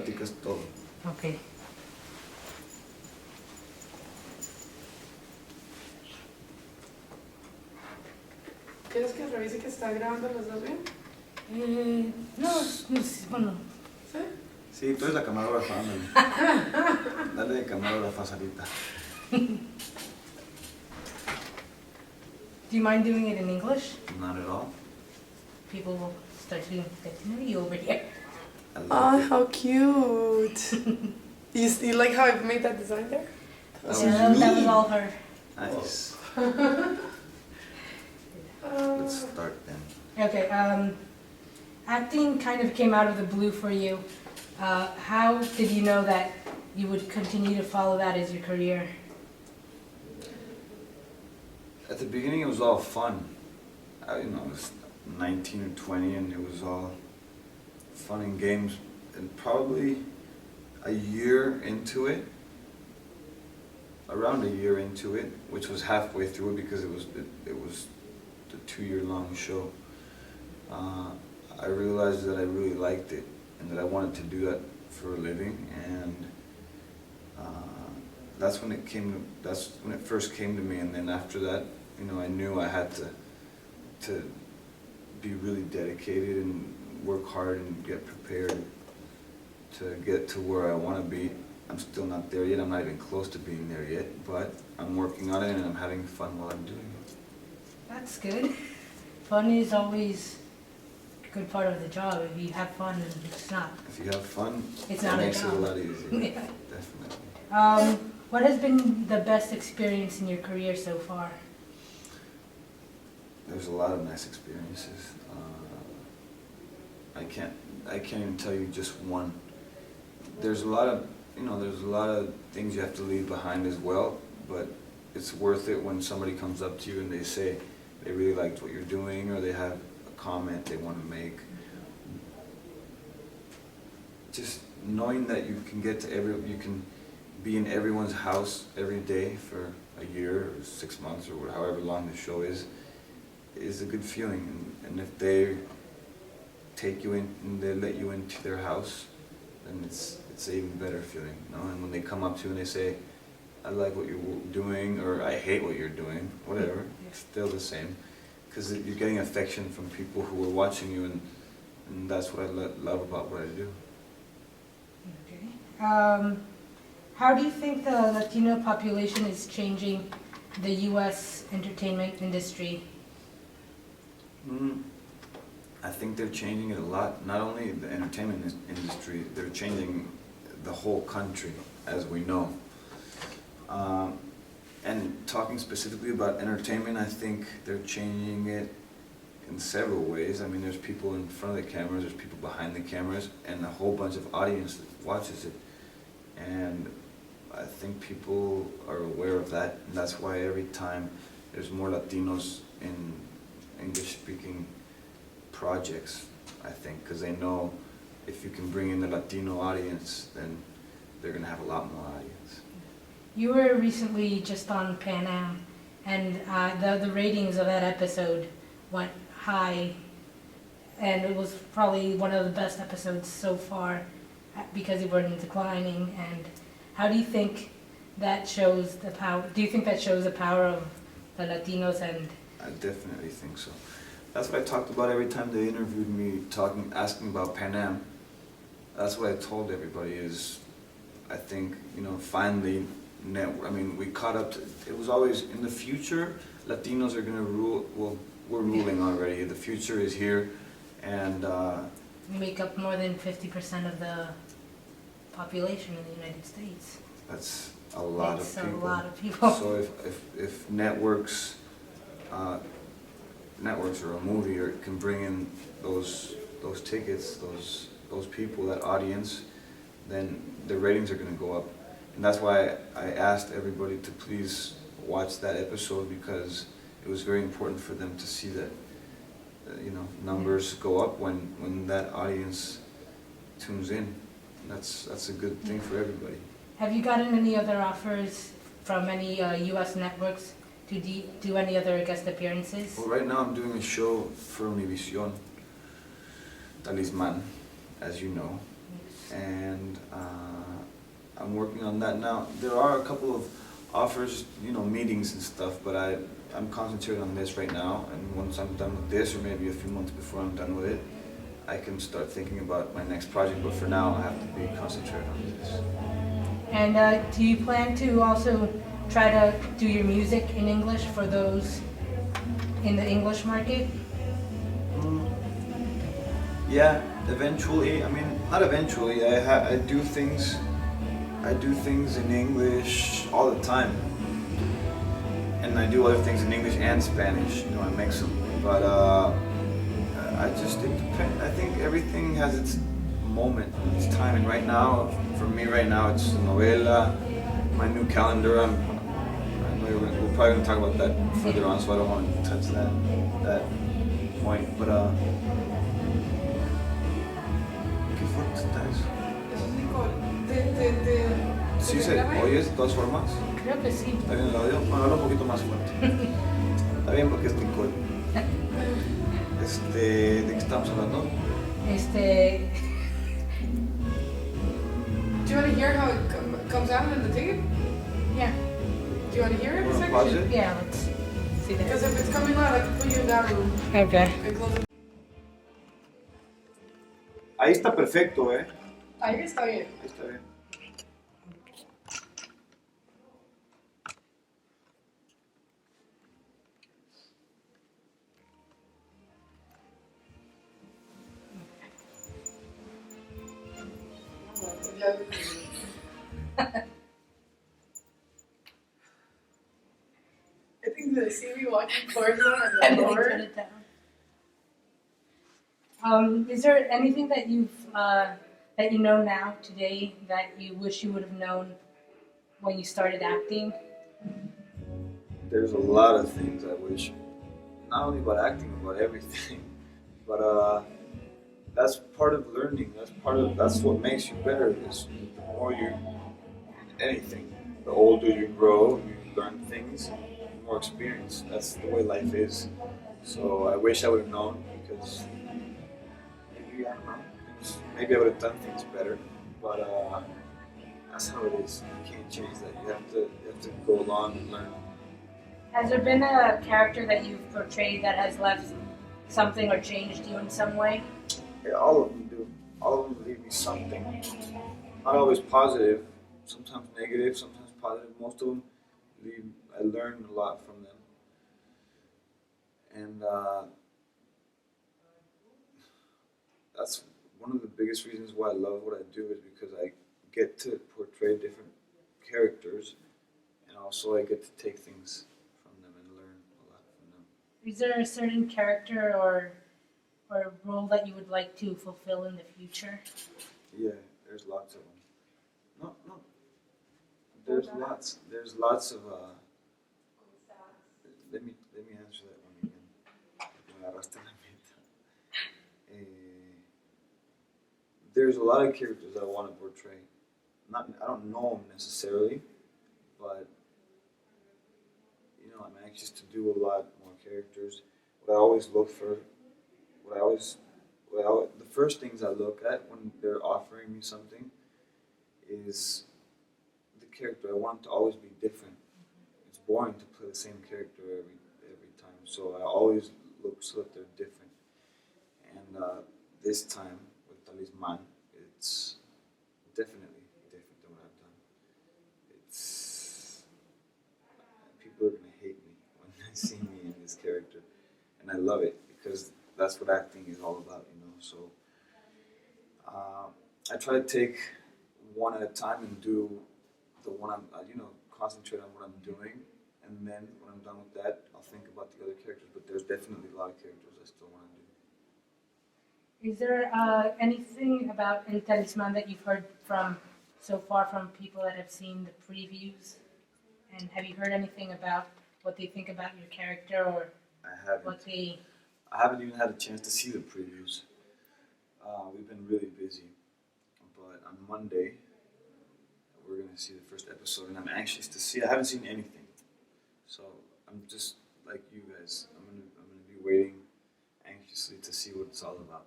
Platicas todo. Okay. ¿Quieres que revise que está grabando los dos bien? No, bueno. ¿Sí? Sí, tú eres la camarógrafa, ándale. Dale de camarógrafa, Sarita. Do you mind doing it in English? Not at all. People will start to get to know you over here. I Oh, like it. how cute. You like how I made that design there? That was Yeah, that was me. all her. Nice. Let's start then. Okay, acting kind of came out of the blue for you. How did you know that you would continue to follow that as your career? At the beginning, it was all fun. I was 19 or 20, and it was all fun and games. And probably a year into it, around a year into it, which was halfway through it because it was the 2-year-long show, I realized that I really liked it and that I wanted to do that for a living. And that's when it first came to me. And then after that, I knew I had to be really dedicated and work hard and get prepared to get to where I want to be. I'm still not there yet. I'm not even close to being there yet, but I'm working on it and I'm having fun while I'm doing it. That's good. Fun is always a good part of the job. If you have fun, it's not. If you have fun, It's it not a makes it a job. lot easier. Yeah. Definitely. What has been the best experience in your career so far? There's a lot of nice experiences. I can't even tell you just one. There's a lot of things you have to leave behind as well, but it's worth it when somebody comes up to you and they say they really liked what you're doing, or they have a comment they want to make. Just knowing that you can you can be in everyone's house every day for a year or 6 months or however long the show is a good feeling. And if they take you in and they let you into their house, then it's an even better feeling, And when they come up to you and they say, I like what you're doing, or I hate what you're doing, whatever, it's still the same. Because you're getting affection from people who are watching you, and that's what I love about what I do. Okay. How do you think the Latino population is changing the U.S. entertainment industry? I think they're changing it a lot. Not only the entertainment industry, they're changing the whole country, as we know. And talking specifically about entertainment, I think they're changing it in several ways. I mean, there's people in front of the cameras, there's people behind the cameras, and a whole bunch of audience that watches it. And I think people are aware of that, and that's why every time there's more Latinos in English-speaking projects, I think, because they know if you can bring in the Latino audience, then they're going to have a lot more audience. You were recently just on Pan Am, and the ratings of that episode went high, and it was probably one of the best episodes so far because it wasn't declining. And how do you think that shows the power? Do you think that shows the power of the Latinos? And I definitely think so. That's what I talked about every time they interviewed me, asking about Pan Am. That's what I told everybody is, I think, finally, we caught up to, it was always, in the future, Latinos are going to rule, well, we're ruling already, the future is here, and we make up more than 50% of the population in the United States. That's a lot of people. It's a lot of people. So if networks or a movie can bring in those tickets, those people, that audience, then the ratings are going to go up. And that's why I asked everybody to please watch that episode, because it was very important for them to see that numbers go up when that audience tunes in. That's a good thing for everybody. Have you gotten any other offers from any U.S. networks to do any other guest appearances? Well, right now I'm doing a show for Univision, Talisman, as you know. Yes. and I'm working on that now. There are a couple of offers, meetings and stuff, but I'm concentrating on this right now, and once I'm done with this, or maybe a few months before I'm done with it, I can start thinking about my next project, but for now I have to be concentrated on this. And do you plan to also try to do your music in English for those in the English market? Yeah, eventually. I mean, not eventually. I do things. I do things in English all the time, and I do other things in English and Spanish. I mix them. But it depends. I think everything has its moment, its time. And right now, for me, right now, it's a novela. My new calendar. I know we're probably gonna talk about that further on, so I don't want to touch that point. But ¿qué fue? ¿Estás? Eso es Nicole. ¿Sí se oyes de todas formas? Creo que sí. ¿Está bien el audio? Bueno, habla un poquito más fuerte. Está bien porque es Nicole. ¿De qué estamos hablando? Do you want to hear how it comes out in the tape? Yeah. Do you want to hear it? Wanna pause it? Yeah, let's see Because that. if it's coming out, I can put you in that room Okay. and close it. Ahí está perfecto, ¿eh? Ahí está bien. Ahí está bien. I think they see me walking towards them And and then the put door. it down. Is there anything that that you know now today that you wish you would have known when you started acting? There's a lot of things I wish, not only about acting, about everything. But that's part of learning. That's what makes you better. Is the more anything, the older you grow, you learn things, the more experience. That's the way life is. So I wish I would have known, because maybe I don't know. Maybe I would have done things better. But that's how it is. You can't change that. You have to go along and learn. Has there been a character that you've portrayed that has left something or changed you in some way? Yeah, all of them do. All of them leave me something. Not always positive, sometimes negative, sometimes positive. Most of them I learned a lot from them. And that's one of the biggest reasons why I love what I do, is because I get to portray different characters, and also I get to take things from them and learn a lot from them. Is there a certain character or role that you would like to fulfill in the future? Yeah, there's lots of them. No. There's lots. There's lots of. Let me answer that one again. Me agarraste la mitad. There's a lot of characters I want to portray. I don't know them necessarily, but I'm anxious to do a lot more characters. What I always look for, the first things I look at when they're offering me something is the character. I want it to always be different. It's boring to play the same character every time, so I always look so that they're different. And this time with Talisman, it's definitely different than what I've done. People are gonna hate me when they see me in this character, and I love it because that's what acting is all about, So I try to take one at a time and do the one I'm, concentrate on what I'm doing, and then when I'm done with that, I'll think about the other characters. But there's definitely a lot of characters I still want to do. Is there anything about El Talisman that you've heard so far from people that have seen the previews? And have you heard anything about what they think about your character, or I haven't even had a chance to see the previews. We've been really busy, but on Monday we're going to see the first episode, and I'm anxious to see. I haven't seen anything, so I'm just like you guys. I'm going to be waiting anxiously to see what it's all about.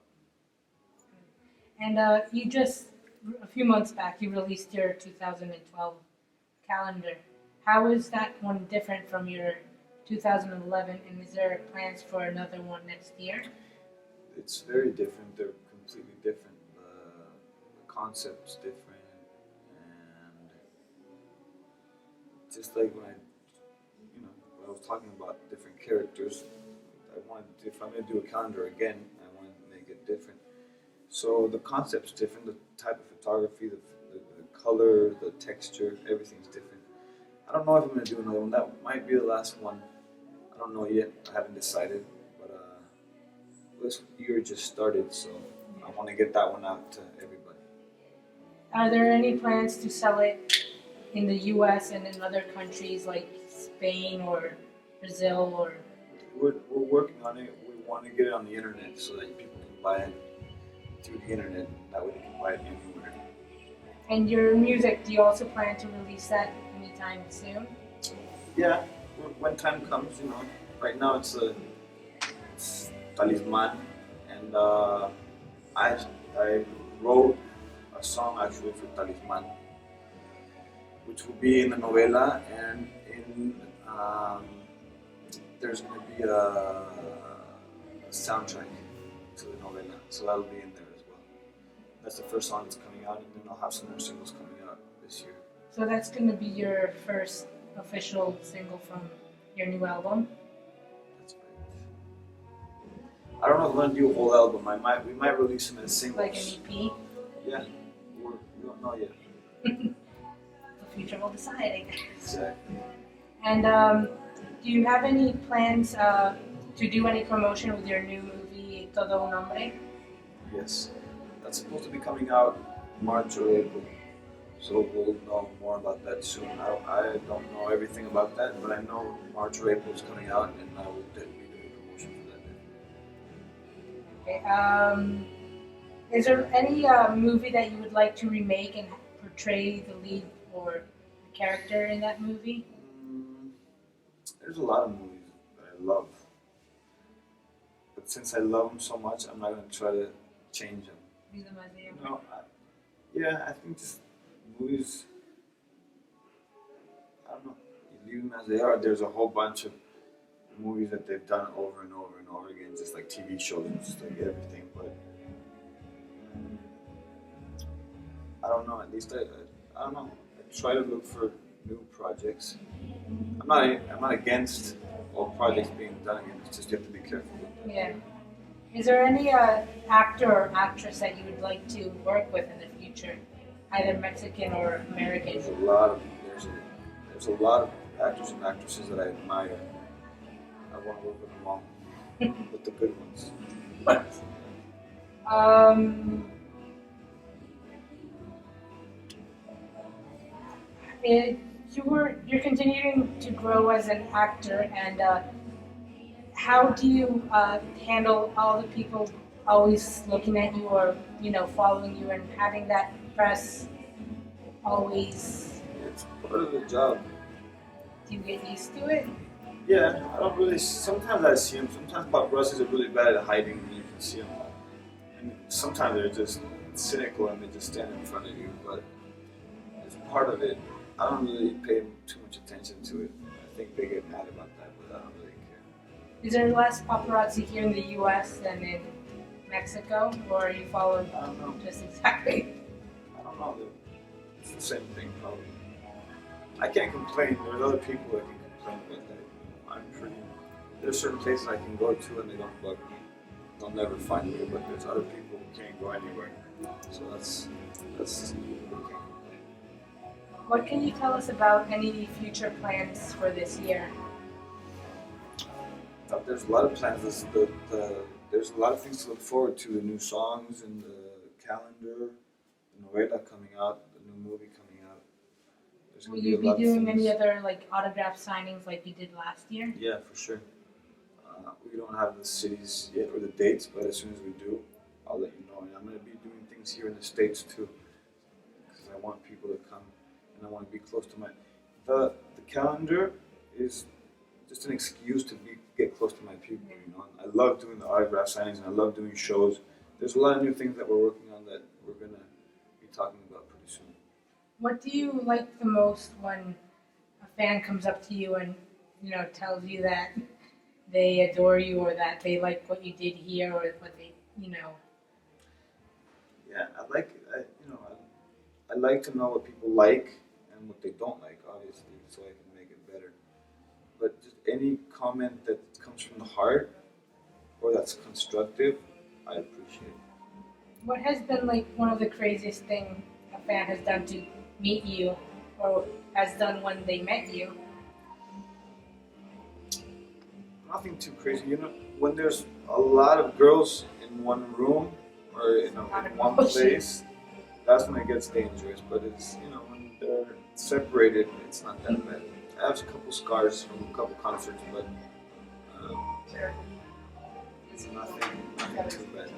And you just a few months back, you released your 2012 calendar. How is that one different from your 2011, and is there plans for another one next year? It's very different. They're completely different. The concept's different, and just like when I was talking about different characters, if I'm going to do a calendar again, I want to make it different. So the concept's different. The type of photography, the color, the texture, everything's different. I don't know if I'm going to do another one. That might be the last one. I don't know yet. I haven't decided. But this year just started, so I want to get that one out to everybody. Are there any plans to sell it in the U.S. and in other countries like Spain or Brazil or? We're working on it. We want to get it on the internet so that people can buy it through the internet. That way they can buy it anywhere. And your music, do you also plan to release that anytime soon? Yeah, when time comes, Right now it's Talisman, and I wrote a song actually for Talisman, which will be in the novela, and there's going to be a soundtrack to the novela, so that'll be in there as well. That's the first song that's coming out, and then I'll have some more singles coming out this year. So that's going to be your first official single from your new album? That's right. I don't know if we're going to do a whole album. We might release them as singles. Like an EP? Yeah, we don't know yet. The future will decide, I guess. Exactly. And do you have any plans to do any promotion with your new movie, Todo un Hombre? Yes. That's supposed to be coming out March or April. So we'll know more about that soon. I don't know everything about that, but I know March or April is coming out, and I will be doing promotion for that. Okay. Is there any movie that you would like to remake and portray the lead or the character in that movie? There's a lot of movies that I love, but since I love them so much, I'm not going to try to change them. Leave them as they are. I think just movies, I don't know, you leave them as they are. There's a whole bunch of movies that they've done over and over and over again, just like TV shows and just like everything, but I don't know, at least I don't know, I try to look for new projects. I'm not against all projects being done again, it's just you have to be careful with that. Yeah. Is there any actor or actress that you would like to work with in the future, either Mexican or American? There's a lot of actors and actresses that I admire. I want to work with them all, with the good ones. You're continuing to grow as an actor, and how do you handle all the people always looking at you or following you and having that press always? It's part of the job. Do you get used to it? Yeah, I don't really. Sometimes I see them. Sometimes paparazzi are really bad at hiding when you can see them. And sometimes they're just cynical and they just stand in front of you. But it's part of it. I don't really pay too much attention to it. I think they get mad about that, but I don't really care. Is there less paparazzi here in the U.S. than in Mexico, or are you followed I don't know. just exactly? I don't know. It's the same thing, probably. I can't complain. There's other people that can complain about that. There's certain places I can go to and they don't bug me. They'll never find me, but there's other people who can't go anywhere. So that's What can you tell us about any future plans for this year? There's a lot of plans. There's a lot of things to look forward to. The new songs and the calendar, the novela coming out, the new movie coming out. There's Will gonna you a be lot of doing things. any other autograph signings like you did last year? Yeah, for sure. We don't have the cities yet or the dates, but as soon as we do, I'll let you know. And I'm going to be doing things here in the States too, because I want people to come and I want to be close to the calendar is just an excuse to get close to my people. I love doing the autograph signings and I love doing shows. There's a lot of new things that we're working on that we're going to be talking What do you like the most when a fan comes up to you and, tells you that they adore you or that they like what you did here or what they. Yeah, I like to know what people like and what they don't like, obviously, so I can make it better. But just any comment that comes from the heart or that's constructive, I appreciate. What has been like one of the craziest thing a fan has done to meet you or has done when they met you? Nothing too crazy, when there's a lot of girls in one room or in one place, that's when it gets dangerous. But it's, when they're separated, it's not that bad. I have a couple scars from a couple concerts, but Sure. it's nothing too bad.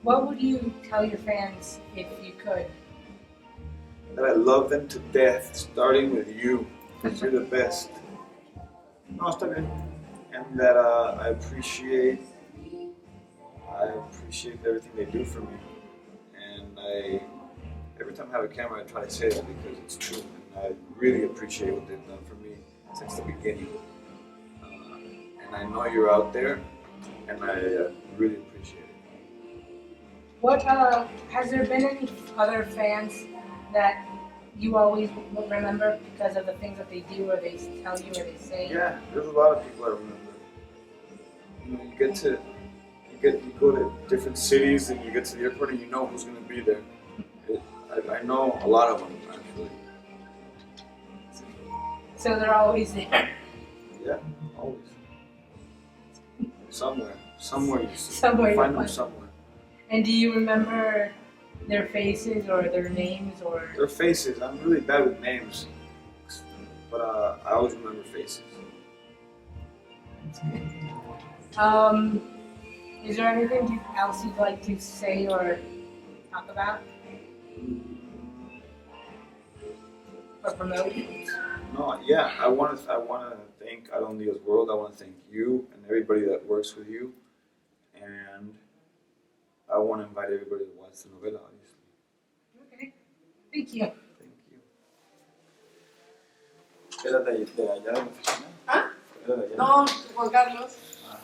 What would you tell your fans if you could? That I love them to death, starting with you, because you're the best. No, stop it. And that I appreciate everything they do for me. And every time I have a camera, I try to say that because it's true. And I really appreciate what they've done for me since the beginning. And I know you're out there, and I really appreciate it. What has there been any other fans that you always will remember because of the things that they do or they tell you or they say? Yeah, there's a lot of people I remember. You go to different cities and you get to the airport and you know who's going to be there. I know a lot of them, actually. So they're always there. Yeah, always. Somewhere you see. Somewhere You you'll find them find them. somewhere. And do you remember their faces or their names or? Their faces. I'm really bad with names, but I always remember faces. Is there anything else you'd like to say or talk about or promote? No, yeah, I want to thank Diaz World. I want to thank you and everybody that works with you, and I want to invite everybody to watch the novela, obviously. Okay, thank you. Thank you. ¿Era de allá de la oficina? ¿Ah? ¿Era de allá? No, Juan Carlos. Ah.